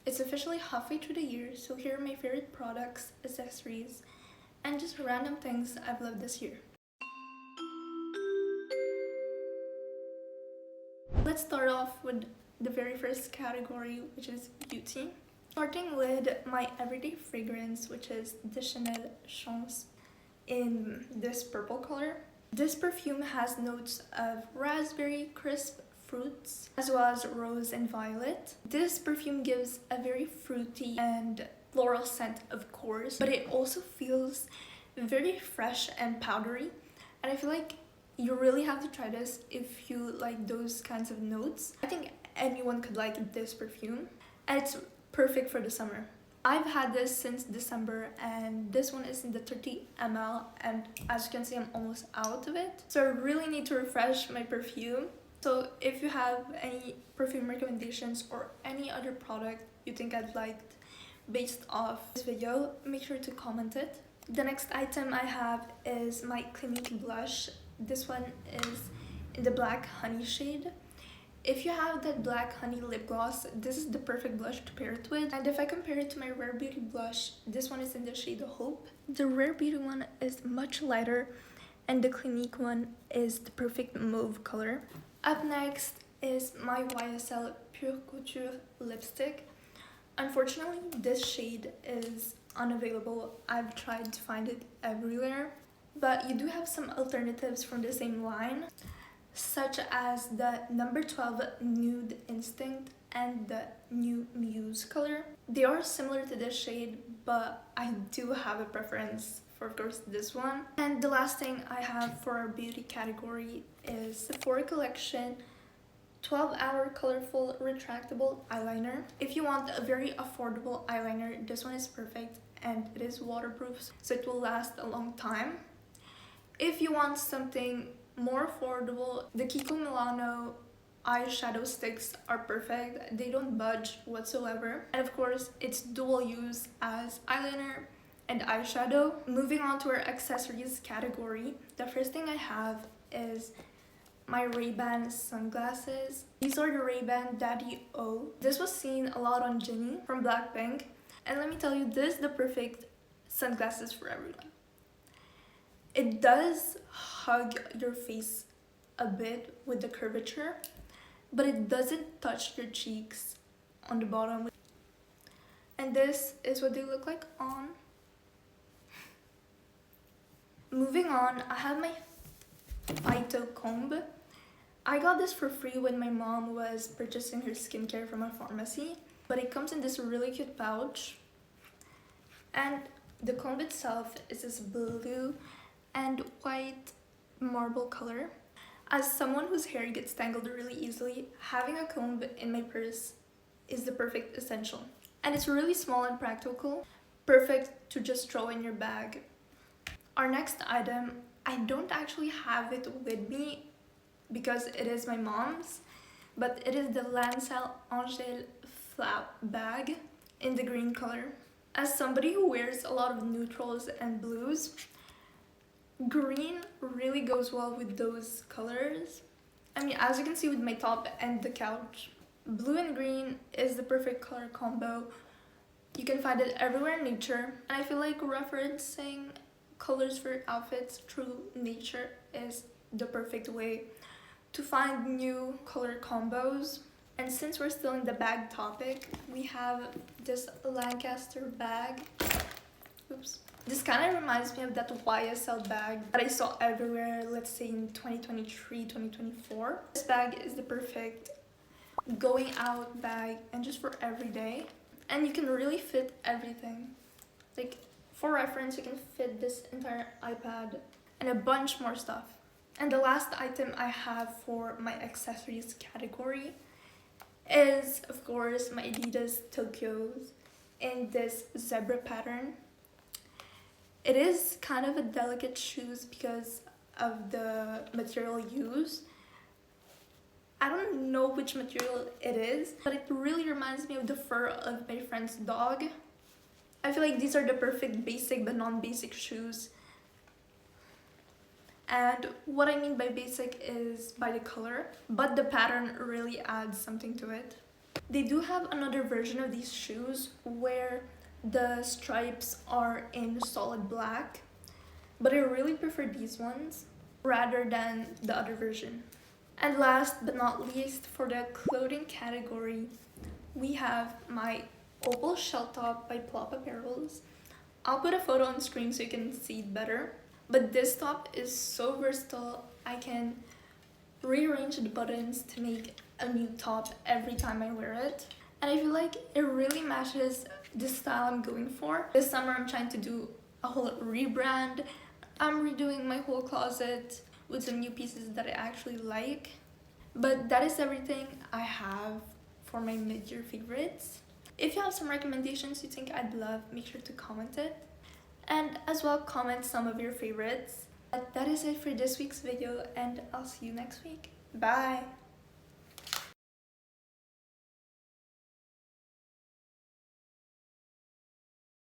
It's officially halfway through the year, so here are my favorite products, accessories, and just random things I've loved this year. Let's start off with the very first category, which is beauty. Starting with my everyday fragrance, which is the Chanel Chance in this purple color. This perfume has notes of raspberry, crisp fruits, as well as rose and violet. This perfume gives a very fruity and floral scent, of course, but it also feels very fresh and powdery. And I feel like you really have to try this if you like those kinds of notes. I think anyone could like this perfume, and it's perfect for the summer. I've had this since December, and this one is in the 30 ml, and as you can see I'm almost out of it, so I really need to refresh my perfume. So if you have any perfume recommendations or any other product you think I'd liked based off this video, make sure to comment it. The next item I have is my Clinique blush. This one is in the black honey shade. If you have that black honey lip gloss, this is the perfect blush to pair it with. And if I compare it to my Rare Beauty blush, this one is in the shade Hope. The Rare Beauty one is much lighter, and the Clinique one is the perfect mauve color. Up next is my YSL Pure Couture lipstick. Unfortunately, this shade is unavailable. I've tried to find it everywhere, but you do have some alternatives from the same line, such as the number 12 Nude Instinct and the New Muse color. They are similar to this shade, but I do have a preference for, of course, this one. And the last thing I have for our beauty category is Sephora Collection 12-hour colorful retractable eyeliner. If you want a very affordable eyeliner, this one is perfect, and it is waterproof, so it will last a long time. If you want something more affordable, the Kiko Milano eyeshadow sticks are perfect. They don't budge whatsoever, and of course it's dual use as eyeliner and eyeshadow. Moving on to our accessories category, the first thing I have is my Ray-Ban sunglasses. These are the Ray-Ban Daddy O. This was seen a lot on Ginny from Blackpink, and let me tell you, this is the perfect sunglasses for everyone. It does hug your face a bit with the curvature, but it doesn't touch your cheeks on the bottom. And this is what they look like on. Moving on, I have my Phyto comb. I got this for free when my mom was purchasing her skincare from a pharmacy, but it comes in this really cute pouch. And the comb itself is this blue and white marble color. As someone whose hair gets tangled really easily, having a comb in my purse is the perfect essential. And it's really small and practical, perfect to just throw in your bag. Our next item, I don't actually have it with me because it is my mom's, but it is the Lancel Angel flap bag in the green color. As somebody who wears a lot of neutrals and blues, green really goes well with those colors. I mean, as you can see with my top and the couch, blue and green is the perfect color combo. You can find it everywhere in nature, and I feel like referencing colors for outfits through nature is the perfect way to find new color combos. And since we're still in the bag topic, we have this Lancaster bag. Oops. This kind of reminds me of that YSL bag that I saw everywhere, let's say in 2023, 2024. This bag is the perfect going out bag and just for every day. And you can really fit everything. Like, for reference, you can fit this entire iPad and a bunch more stuff. And the last item I have for my accessories category is, of course, my Adidas Tokyos in this zebra pattern. It is kind of a delicate shoes because of the material used. I don't know which material it is, but it really reminds me of the fur of my friend's dog. I feel like these are the perfect basic but non-basic shoes. And what I mean by basic is by the color, but the pattern really adds something to it. They do have another version of these shoes where the stripes are in solid black, but I really prefer these ones rather than the other version. And last but not least, for the clothing category, we have my opal shell top by Plop Apparels. I'll put a photo on screen so you can see it better. But this top is so versatile. I can rearrange the buttons to make a new top every time I wear it. And I feel like it really matches the style I'm going for. This summer I'm trying to do a whole rebrand. I'm redoing my whole closet with some new pieces that I actually like. But that is everything I have for my mid-year favorites. If you have some recommendations you think I'd love, make sure to comment it. And as well, comment some of your favorites. But that is it for this week's video, and I'll see you next week. Bye!